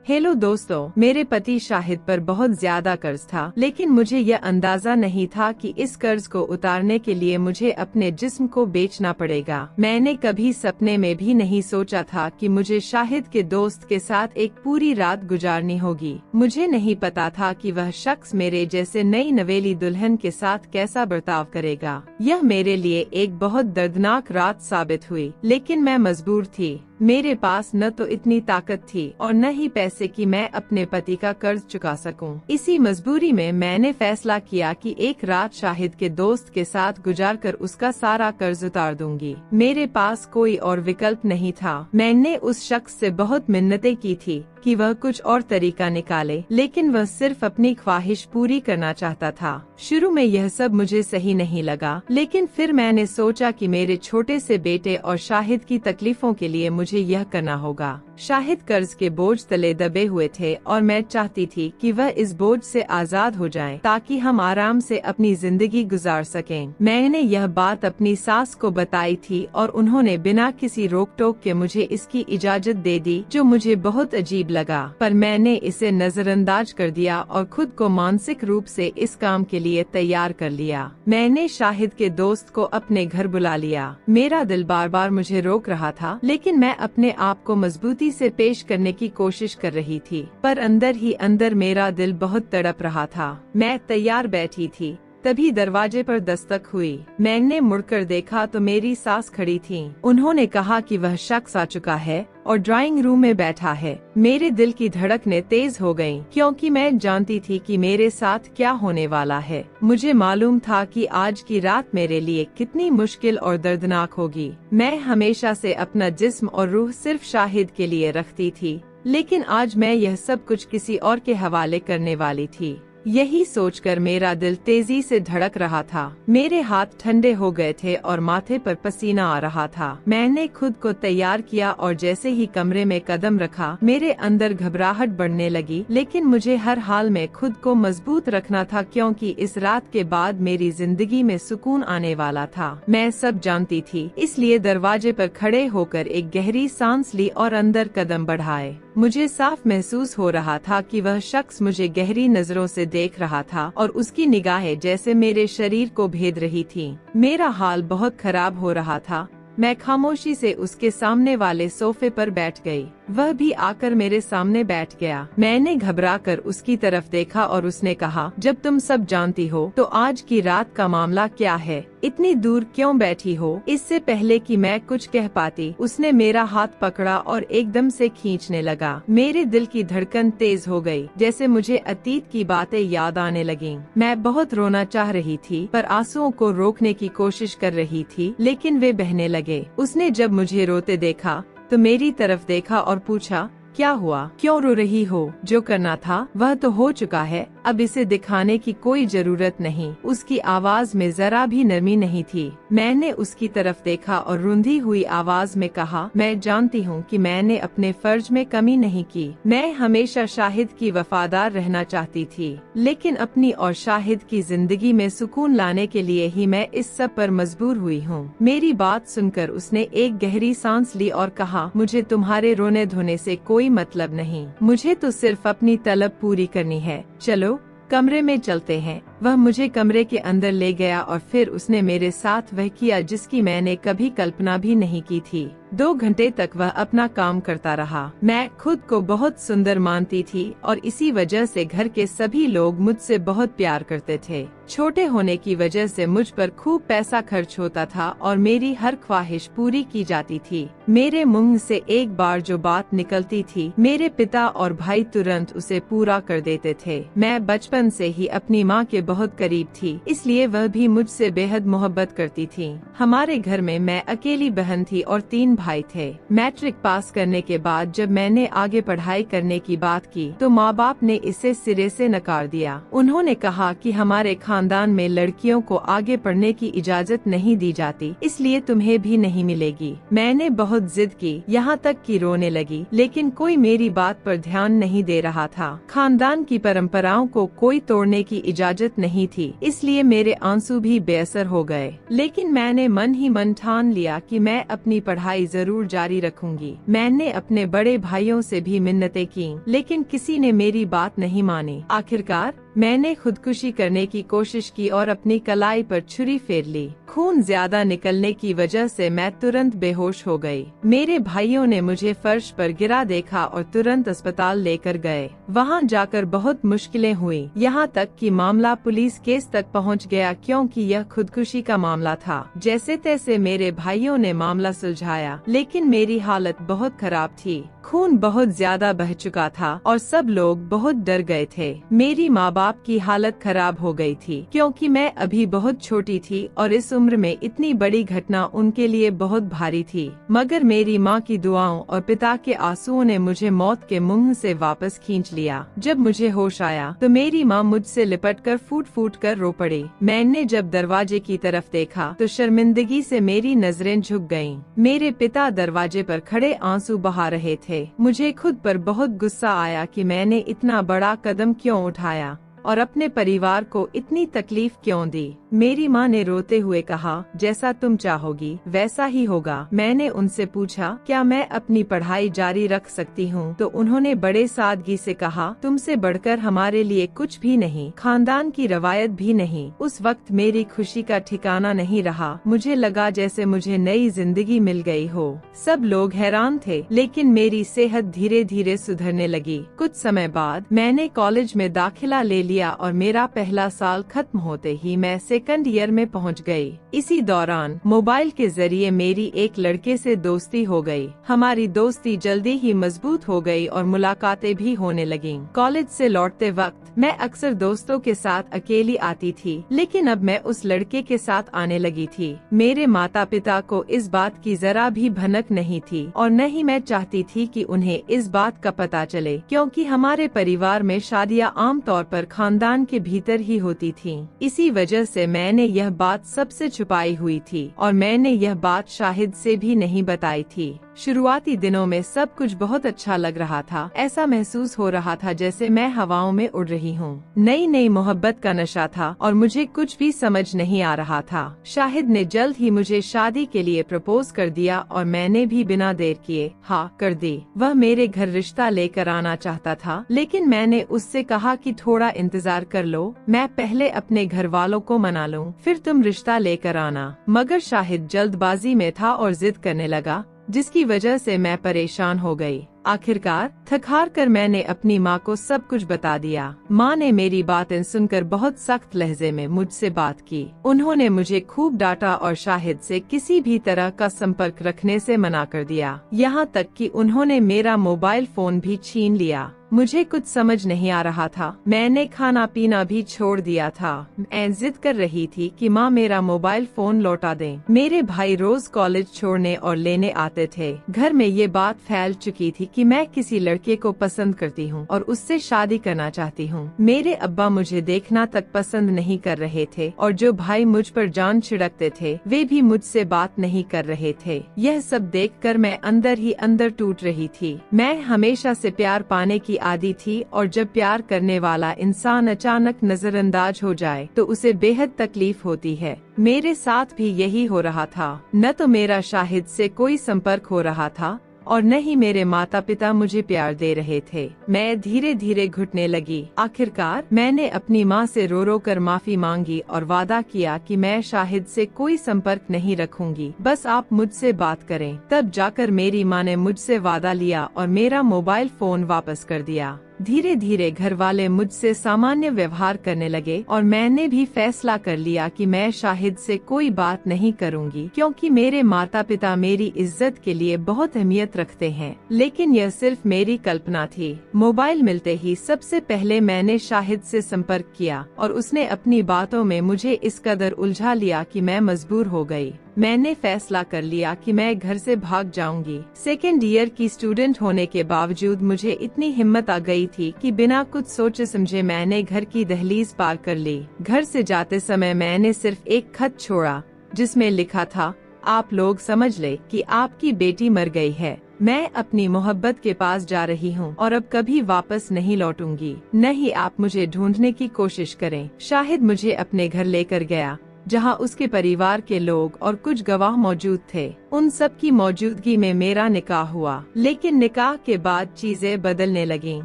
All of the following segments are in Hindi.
हेलो दोस्तों, मेरे पति शाहिद पर बहुत ज्यादा कर्ज था, लेकिन मुझे यह अंदाजा नहीं था कि इस कर्ज को उतारने के लिए मुझे अपने जिस्म को बेचना पड़ेगा। मैंने कभी सपने में भी नहीं सोचा था कि मुझे शाहिद के दोस्त के साथ एक पूरी रात गुजारनी होगी। मुझे नहीं पता था कि वह शख्स मेरे जैसे नई नवेली दुल्हन के साथ कैसा बर्ताव करेगा। यह मेरे लिए एक बहुत दर्दनाक रात साबित हुई, लेकिन मैं मजबूर थी। मेरे पास न तो इतनी ताकत थी और न ही पैसे कि मैं अपने पति का कर्ज चुका सकूं। इसी मजबूरी में मैंने फैसला किया कि एक रात शाहिद के दोस्त के साथ गुजारकर उसका सारा कर्ज उतार दूंगी। मेरे पास कोई और विकल्प नहीं था। मैंने उस शख्स से बहुत मिन्नतें की थी कि वह कुछ और तरीका निकाले, लेकिन वह सिर्फ अपनी ख्वाहिश पूरी करना चाहता था। शुरू में यह सब मुझे सही नहीं लगा, लेकिन फिर मैंने सोचा कि मेरे छोटे से बेटे और शाहिद की तकलीफों के लिए मुझे यह करना होगा। शाहिद कर्ज के बोझ तले दबे हुए थे और मैं चाहती थी कि वह इस बोझ से आजाद हो जाएं, ताकि हम आराम से अपनी जिंदगी गुजार सकें। मैंने यह बात अपनी सास को बताई थी और उन्होंने बिना किसी रोक टोक के मुझे इसकी इजाजत दे दी, जो मुझे बहुत अजीब लगा। पर मैंने इसे नजरअंदाज कर दिया और खुद को मानसिक रूप से इस काम के लिए तैयार कर लिया। मैंने शाहिद के दोस्त को अपने घर बुला लिया। मेरा दिल बार बार मुझे रोक रहा था, लेकिन मैं अपने आप को मजबूती से पेश करने की कोशिश कर रही थी, पर अंदर ही अंदर मेरा दिल बहुत तड़प रहा था। मैं तैयार बैठी थी, तभी दरवाजे पर दस्तक हुई। मैंने मुड़कर देखा तो मेरी सास खड़ी थीं। उन्होंने कहा कि वह शख्स आ चुका है और ड्राइंग रूम में बैठा है। मेरे दिल की धड़कनें तेज हो गईं, क्योंकि मैं जानती थी कि मेरे साथ क्या होने वाला है। मुझे मालूम था कि आज की रात मेरे लिए कितनी मुश्किल और दर्दनाक होगी। मैं हमेशा से अपना जिस्म और रूह सिर्फ शाहिद के लिए रखती थी, लेकिन आज मैं यह सब कुछ किसी और के हवाले करने वाली थी। यही सोचकर मेरा दिल तेजी से धड़क रहा था। मेरे हाथ ठंडे हो गए थे और माथे पर पसीना आ रहा था। मैंने खुद को तैयार किया और जैसे ही कमरे में कदम रखा, मेरे अंदर घबराहट बढ़ने लगी, लेकिन मुझे हर हाल में खुद को मजबूत रखना था, क्योंकि इस रात के बाद मेरी जिंदगी में सुकून आने वाला था। मैं सब जानती थी, इसलिए दरवाजे पर खड़े होकर एक गहरी सांस ली और अंदर कदम बढ़ाए। मुझे साफ महसूस हो रहा था कि वह शख्स मुझे गहरी नजरों से देख रहा था और उसकी निगाहें जैसे मेरे शरीर को भेद रही थीं। मेरा हाल बहुत खराब हो रहा था। मैं खामोशी से उसके सामने वाले सोफे पर बैठ गई। वह भी आकर मेरे सामने बैठ गया। मैंने घबराकर उसकी तरफ देखा और उसने कहा, जब तुम सब जानती हो तो आज की रात का मामला क्या है? इतनी दूर क्यों बैठी हो? इससे पहले कि मैं कुछ कह पाती, उसने मेरा हाथ पकड़ा और एकदम से खींचने लगा। मेरे दिल की धड़कन तेज हो गई, जैसे मुझे अतीत की बातें याद आने लगीं। मैं बहुत रोना चाह रही थी, पर आंसुओं को रोकने की कोशिश कर रही थी, लेकिन वे बहने लगे। उसने जब मुझे रोते देखा तो मेरी तरफ देखा और पूछा, क्या हुआ? क्यों रो रही हो? जो करना था वह तो हो चुका है, अब इसे दिखाने की कोई जरूरत नहीं। उसकी आवाज में जरा भी नरमी नहीं थी। मैंने उसकी तरफ देखा और रुंधी हुई आवाज में कहा, मैं जानती हूँ कि मैंने अपने फर्ज में कमी नहीं की। मैं हमेशा शाहिद की वफादार रहना चाहती थी, लेकिन अपनी और शाहिद की जिंदगी में सुकून लाने के लिए ही मैं इस सब पर मजबूर हुई हूँ। मेरी बात सुनकर उसने एक गहरी सांस ली और कहा, मुझे तुम्हारे रोने धोने से कोई मतलब नहीं। मुझे तो सिर्फ अपनी तलब पूरी करनी है। चलो कमरे में चलते हैं। वह मुझे कमरे के अंदर ले गया और फिर उसने मेरे साथ वह किया जिसकी मैंने कभी कल्पना भी नहीं की थी। 2 घंटे तक वह अपना काम करता रहा। मैं खुद को बहुत सुंदर मानती थी और इसी वजह से घर के सभी लोग मुझसे बहुत प्यार करते थे। छोटे होने की वजह से मुझ पर खूब पैसा खर्च होता था और मेरी हर ख्वाहिश पूरी की जाती थी। मेरे मुंह से एक बार जो बात निकलती थी, मेरे पिता और भाई तुरंत उसे पूरा कर देते थे। मैं बचपन से ही अपनी माँ के बहुत करीब थी, इसलिए वह भी मुझसे बेहद मोहब्बत करती थी। हमारे घर में मैं अकेली बहन थी और 3 भाई थे। मैट्रिक पास करने के बाद जब मैंने आगे पढ़ाई करने की बात की तो माँ बाप ने इसे सिरे से नकार दिया। उन्होंने कहा कि हमारे खानदान में लड़कियों को आगे पढ़ने की इजाजत नहीं दी जाती, इसलिए तुम्हें भी नहीं मिलेगी। मैंने बहुत जिद की, यहाँ तक कि रोने लगी, लेकिन कोई मेरी बात पर ध्यान नहीं दे रहा था। खानदान की परंपराओं को कोई तोड़ने की इजाजत हिम्मत नहीं थी, इसलिए मेरे आंसू भी बेअसर हो गए। लेकिन मैंने मन ही मन ठान लिया कि मैं अपनी पढ़ाई जरूर जारी रखूंगी। मैंने अपने बड़े भाइयों से भी मिन्नतें की, लेकिन किसी ने मेरी बात नहीं मानी। आखिरकार मैंने खुदकुशी करने की कोशिश की और अपनी कलाई पर छुरी फेर ली। खून ज्यादा निकलने की वजह से मैं तुरंत बेहोश हो गई। मेरे भाइयों ने मुझे फर्श पर गिरा देखा और तुरंत अस्पताल लेकर गए। वहां जाकर बहुत मुश्किलें हुई, यहाँ तक कि मामला पुलिस केस तक पहुँच गया, क्योंकि यह खुदकुशी का मामला था। जैसे तैसे मेरे भाइयों ने मामला सुलझाया, लेकिन मेरी हालत बहुत खराब थी। खून बहुत ज्यादा बह चुका था और सब लोग बहुत डर गए थे। मेरी माँ बाप की हालत खराब हो गई थी, क्योंकि मैं अभी बहुत छोटी थी और इस उम्र में इतनी बड़ी घटना उनके लिए बहुत भारी थी। मगर मेरी माँ की दुआओं और पिता के आंसुओं ने मुझे मौत के मुंह से वापस खींच लिया। जब मुझे होश आया तो मेरी माँ मुझसे लिपटकर फूट फूट कर रो पड़ी। मैंने जब दरवाजे की तरफ देखा तो शर्मिंदगी से मेरी नजरें झुक गईं। मेरे पिता दरवाजे पर खड़े आंसू बहा रहे थे। मुझे खुद पर बहुत गुस्सा आया कि मैंने इतना बड़ा कदम क्यों उठाया और अपने परिवार को इतनी तकलीफ क्यों दी। मेरी माँ ने रोते हुए कहा, जैसा तुम चाहोगी वैसा ही होगा। मैंने उनसे पूछा, क्या मैं अपनी पढ़ाई जारी रख सकती हूँ? तो उन्होंने बड़े सादगी से कहा, तुमसे बढ़कर हमारे लिए कुछ भी नहीं, खानदान की रवायत भी नहीं। उस वक्त मेरी खुशी का ठिकाना नहीं रहा। मुझे लगा जैसे मुझे नई जिंदगी मिल गई हो। सब लोग हैरान थे, लेकिन मेरी सेहत धीरे धीरे सुधरने लगी। कुछ समय बाद मैंने कॉलेज में दाखिला ले लिया और मेरा पहला साल खत्म होते ही मैं सेकंड ईयर में पहुंच गई। इसी दौरान मोबाइल के जरिए मेरी एक लड़के से दोस्ती हो गई। हमारी दोस्ती जल्दी ही मजबूत हो गई और मुलाकातें भी होने लगीं। कॉलेज से लौटते वक्त मैं अक्सर दोस्तों के साथ अकेली आती थी, लेकिन अब मैं उस लड़के के साथ आने लगी थी। मेरे माता पिता को इस बात की जरा भी भनक नहीं थी और न ही मैं चाहती थी कि उन्हें इस बात का पता चले, क्योंकि हमारे परिवार में शादियां आमतौर पर खानदान के भीतर ही होती थीं। इसी वजह से मैंने यह बात सबसे छुपाई हुई थी और मैंने यह बात शाहिद से भी नहीं बताई थी। शुरुआती दिनों में सब कुछ बहुत अच्छा लग रहा था। ऐसा महसूस हो रहा था जैसे मैं हवाओं में उड़ रही हूँ। नई नई मोहब्बत का नशा था और मुझे कुछ भी समझ नहीं आ रहा था। शाहिद ने जल्द ही मुझे शादी के लिए प्रपोज कर दिया और मैंने भी बिना देर किए हाँ कर दी। वह मेरे घर रिश्ता लेकर आना चाहता था, लेकिन मैंने उससे कहा कि थोड़ा इंतजार कर लो, मैं पहले अपने घर वालों को मना लूं, फिर तुम रिश्ता लेकर आना। मगर शाहिद जल्दबाजी में था और जिद करने लगा, जिसकी वजह से मैं परेशान हो गई। आखिरकार थक हार कर मैंने अपनी माँ को सब कुछ बता दिया। माँ ने मेरी बातें सुनकर बहुत सख्त लहजे में मुझसे बात की। उन्होंने मुझे खूब डांटा और शाहिद से किसी भी तरह का संपर्क रखने से मना कर दिया। यहाँ तक कि उन्होंने मेरा मोबाइल फोन भी छीन लिया। मुझे कुछ समझ नहीं आ रहा था। मैंने खाना पीना भी छोड़ दिया था। मैं जिद कर रही थी कि माँ मेरा मोबाइल फोन लौटा दें। मेरे भाई रोज कॉलेज छोड़ने और लेने आते थे। घर में ये बात फैल चुकी थी कि मैं किसी लड़के को पसंद करती हूँ और उससे शादी करना चाहती हूँ। मेरे अब्बा मुझे देखना तक पसंद नहीं कर रहे थे और जो भाई मुझ पर जान छिड़कते थे वे भी मुझसे बात नहीं कर रहे थे। यह सब देखकर मैं अंदर ही अंदर टूट रही थी। मैं हमेशा से प्यार पाने की आदी थी और जब प्यार करने वाला इंसान अचानक नजरअंदाज हो जाए तो उसे बेहद तकलीफ होती है। मेरे साथ भी यही हो रहा था। न तो मेरा शाहिद से कोई संपर्क हो रहा था और न ही मेरे माता पिता मुझे प्यार दे रहे थे। मैं धीरे धीरे घुटने लगी। आखिरकार मैंने अपनी माँ से रो रो कर माफी मांगी और वादा किया कि मैं शाहिद से कोई संपर्क नहीं रखूंगी, बस आप मुझसे बात करें। तब जाकर मेरी माँ ने मुझसे वादा लिया और मेरा मोबाइल फोन वापस कर दिया। धीरे धीरे घर वाले मुझसे सामान्य व्यवहार करने लगे और मैंने भी फैसला कर लिया कि मैं शाहिद से कोई बात नहीं करूंगी, क्योंकि मेरे माता पिता मेरी इज्जत के लिए बहुत अहमियत रखते हैं। लेकिन यह सिर्फ मेरी कल्पना थी। मोबाइल मिलते ही सबसे पहले मैंने शाहिद से संपर्क किया और उसने अपनी बातों में मुझे इस कदर उलझा लिया कि मैं मजबूर हो गई। मैंने फैसला कर लिया कि मैं घर से भाग जाऊंगी। सेकेंड ईयर की स्टूडेंट होने के बावजूद मुझे इतनी हिम्मत आ गई थी कि बिना कुछ सोचे समझे मैंने घर की दहलीज पार कर ली। घर से जाते समय मैंने सिर्फ एक खत छोड़ा जिसमें लिखा था, आप लोग समझ ले कि आपकी बेटी मर गई है। मैं अपनी मोहब्बत के पास जा रही हूँ और अब कभी वापस नहीं लौटूंगी। नहीं, आप मुझे ढूंढने की कोशिश करें। शाहिद मुझे अपने घर लेकर गया, जहाँ उसके परिवार के लोग और कुछ गवाह मौजूद थे। उन सब की मौजूदगी में मेरा निकाह हुआ, लेकिन निकाह के बाद चीजें बदलने लगीं।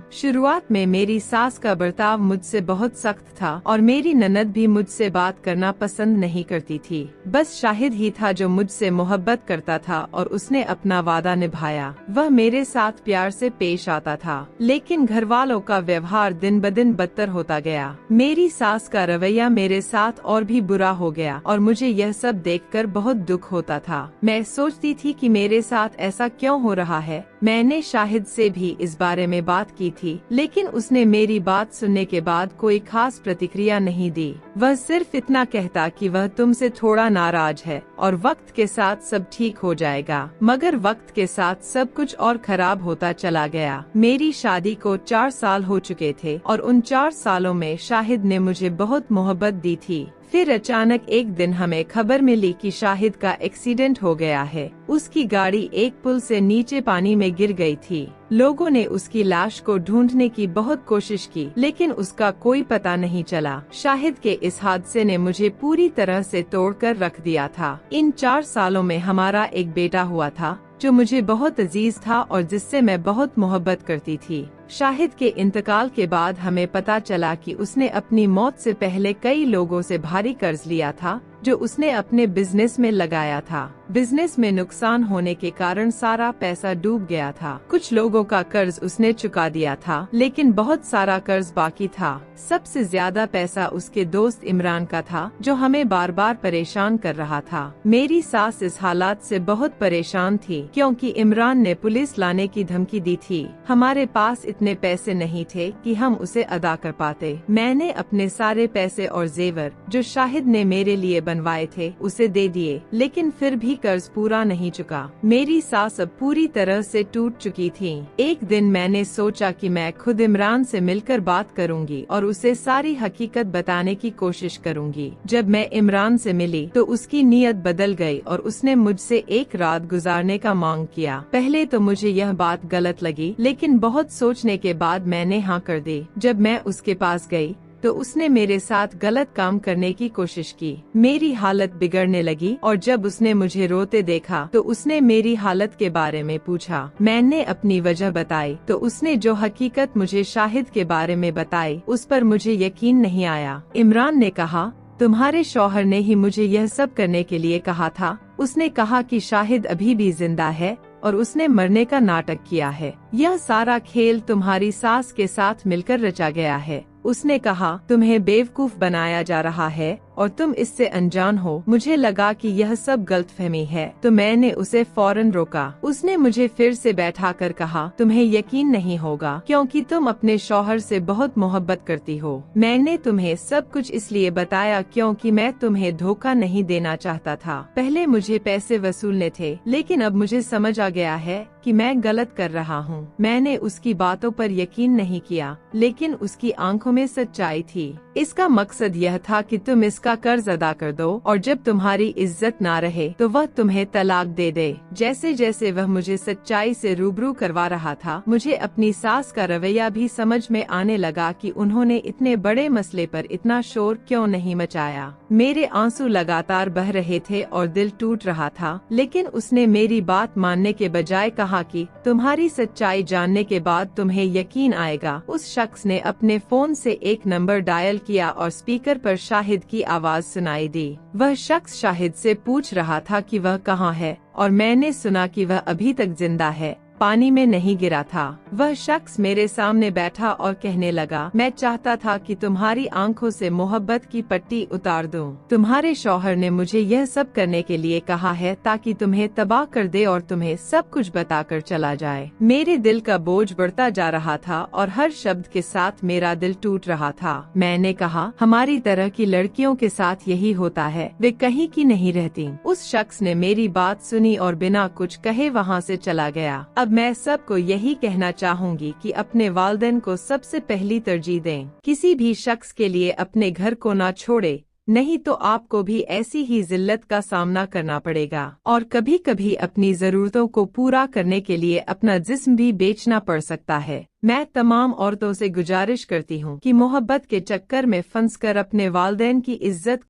शुरुआत में मेरी सास का बर्ताव मुझसे बहुत सख्त था और मेरी ननद भी मुझसे बात करना पसंद नहीं करती थी। बस शाहिद ही था जो मुझसे मोहब्बत करता था और उसने अपना वादा निभाया। वह मेरे साथ प्यार से पेश आता था, लेकिन घर वालों का व्यवहार दिन ब दिन बदतर होता गया। मेरी सास का रवैया मेरे साथ और भी बुरा हो गया और मुझे यह सब देखकर बहुत दुख होता था। मैं सोचती थी कि मेरे साथ ऐसा क्यों हो रहा है। मैंने शाहिद से भी इस बारे में बात की थी, लेकिन उसने मेरी बात सुनने के बाद कोई खास प्रतिक्रिया नहीं दी। वह सिर्फ इतना कहता कि वह तुमसे थोड़ा नाराज है और वक्त के साथ सब ठीक हो जाएगा। मगर वक्त के साथ सब कुछ और खराब होता चला गया। मेरी शादी को 4 साल हो चुके थे और उन 4 सालों में शाहिद ने मुझे बहुत मोहब्बत दी थी। फिर अचानक एक दिन हमें खबर मिली कि शाहिद का एक्सीडेंट हो गया है। उसकी गाड़ी एक पुल से नीचे पानी में गिर गई थी। लोगों ने उसकी लाश को ढूंढने की बहुत कोशिश की, लेकिन उसका कोई पता नहीं चला। शाहिद के इस हादसे ने मुझे पूरी तरह से तोड़कर रख दिया था। इन 4 सालों में हमारा एक बेटा हुआ था, जो मुझे बहुत अजीज था और जिससे मैं बहुत मोहब्बत करती थी। शाहिद के इंतकाल के बाद हमें पता चला कि उसने अपनी मौत से पहले कई लोगों से भारी कर्ज लिया था, जो उसने अपने बिजनेस में लगाया था। बिजनेस में नुकसान होने के कारण सारा पैसा डूब गया था। कुछ लोगों का कर्ज उसने चुका दिया था, लेकिन बहुत सारा कर्ज बाकी था। सबसे ज्यादा पैसा उसके दोस्त इमरान का था, जो हमें बार बार परेशान कर रहा था। मेरी सास इस हालात से बहुत परेशान थी, क्योंकि इमरान ने पुलिस लाने की धमकी दी थी। हमारे पास इतने पैसे नहीं थे कि हम उसे अदा कर पाते। मैंने अपने सारे पैसे और जेवर जो शाहिद ने मेरे लिए बनवाए थे उसे दे दिए, लेकिन फिर भी कर्ज पूरा नहीं चुका। मेरी सास अब पूरी तरह से टूट चुकी थी। एक दिन मैंने सोचा कि मैं खुद इमरान से मिलकर बात करूंगी और उसे सारी हकीकत बताने की कोशिश करूंगी। जब मैं इमरान से मिली तो उसकी नीयत बदल गई और उसने मुझसे एक रात गुजारने का मांग किया। पहले तो मुझे यह बात गलत लगी, लेकिन बहुत सोचने के बाद मैंने हाँ कर दी। जब मैं उसके पास गई तो उसने मेरे साथ गलत काम करने की कोशिश की। मेरी हालत बिगड़ने लगी और जब उसने मुझे रोते देखा तो उसने मेरी हालत के बारे में पूछा। मैंने अपनी वजह बताई तो उसने जो हकीकत मुझे शाहिद के बारे में बताई उस पर मुझे यकीन नहीं आया। इमरान ने कहा, तुम्हारे शौहर ने ही मुझे यह सब करने के लिए कहा था। उसने कहा कि शाहिद अभी भी जिंदा है और उसने मरने का नाटक किया है। यह सारा खेल तुम्हारी सास के साथ मिलकर रचा गया है। उसने कहा, तुम्हें बेवकूफ बनाया जा रहा है और तुम इससे अनजान हो। मुझे लगा कि यह सब गलतफहमी है, तो मैंने उसे फौरन रोका। उसने मुझे फिर से बैठाकर कहा, तुम्हें यकीन नहीं होगा क्योंकि तुम अपने शौहर से बहुत मोहब्बत करती हो। मैंने तुम्हें सब कुछ इसलिए बताया क्योंकि मैं तुम्हें धोखा नहीं देना चाहता था। पहले मुझे पैसे वसूलने थे, लेकिन अब मुझे समझ आ गया है कि मैं गलत कर रहा हूँ। मैंने उसकी बातों पर यकीन नहीं किया, लेकिन उसकी आंखों में सच्चाई थी। इसका मकसद यह था कि तुम इसका कर्ज अदा कर दो और जब तुम्हारी इज्जत ना रहे तो वह तुम्हें तलाक दे दे। जैसे जैसे वह मुझे सच्चाई से रूबरू करवा रहा था, मुझे अपनी सास का रवैया भी समझ में आने लगा कि उन्होंने इतने बड़े मसले पर इतना शोर क्यों नहीं मचाया। मेरे आंसू लगातार बह रहे थे और दिल टूट रहा था, लेकिन उसने मेरी बात मानने के बजाय कहा कि तुम्हारी सच्चाई जानने के बाद तुम्हें यकीन आएगा। उस शख्स ने अपने फोन से एक नंबर डायल किया और स्पीकर पर शाहिद की आवाज सुनाई दी। वह शख्स शाहिद से पूछ रहा था कि वह कहाँ है और मैंने सुना कि वह अभी तक जिंदा है, पानी में नहीं गिरा था। वह शख्स मेरे सामने बैठा और कहने लगा, मैं चाहता था कि तुम्हारी आंखों से मोहब्बत की पट्टी उतार दूं। तुम्हारे शौहर ने मुझे यह सब करने के लिए कहा है ताकि तुम्हें तबाह कर दे और तुम्हें सब कुछ बताकर चला जाए। मेरे दिल का बोझ बढ़ता जा रहा था और हर शब्द के साथ मेरा दिल टूट रहा था। मैंने कहा, हमारी तरह की लड़कियों के साथ यही होता है, वे कहीं की नहीं रहती। उस शख्स ने मेरी बात सुनी और बिना कुछ कहे वहाँ से चला गया। अब मैं सबको यही कहना चाहूँगी कि अपने वालिदैन को सबसे पहली तरजीह दें। किसी भी शख्स के लिए अपने घर को ना छोड़े, नहीं तो आपको भी ऐसी ही जिल्लत का सामना करना पड़ेगा और कभी कभी अपनी जरूरतों को पूरा करने के लिए अपना जिस्म भी बेचना पड़ सकता है। मैं तमाम औरतों से गुजारिश करती हूँ कि मोहब्बत के चक्कर में फंसकर अपने वालिदैन की इज्जत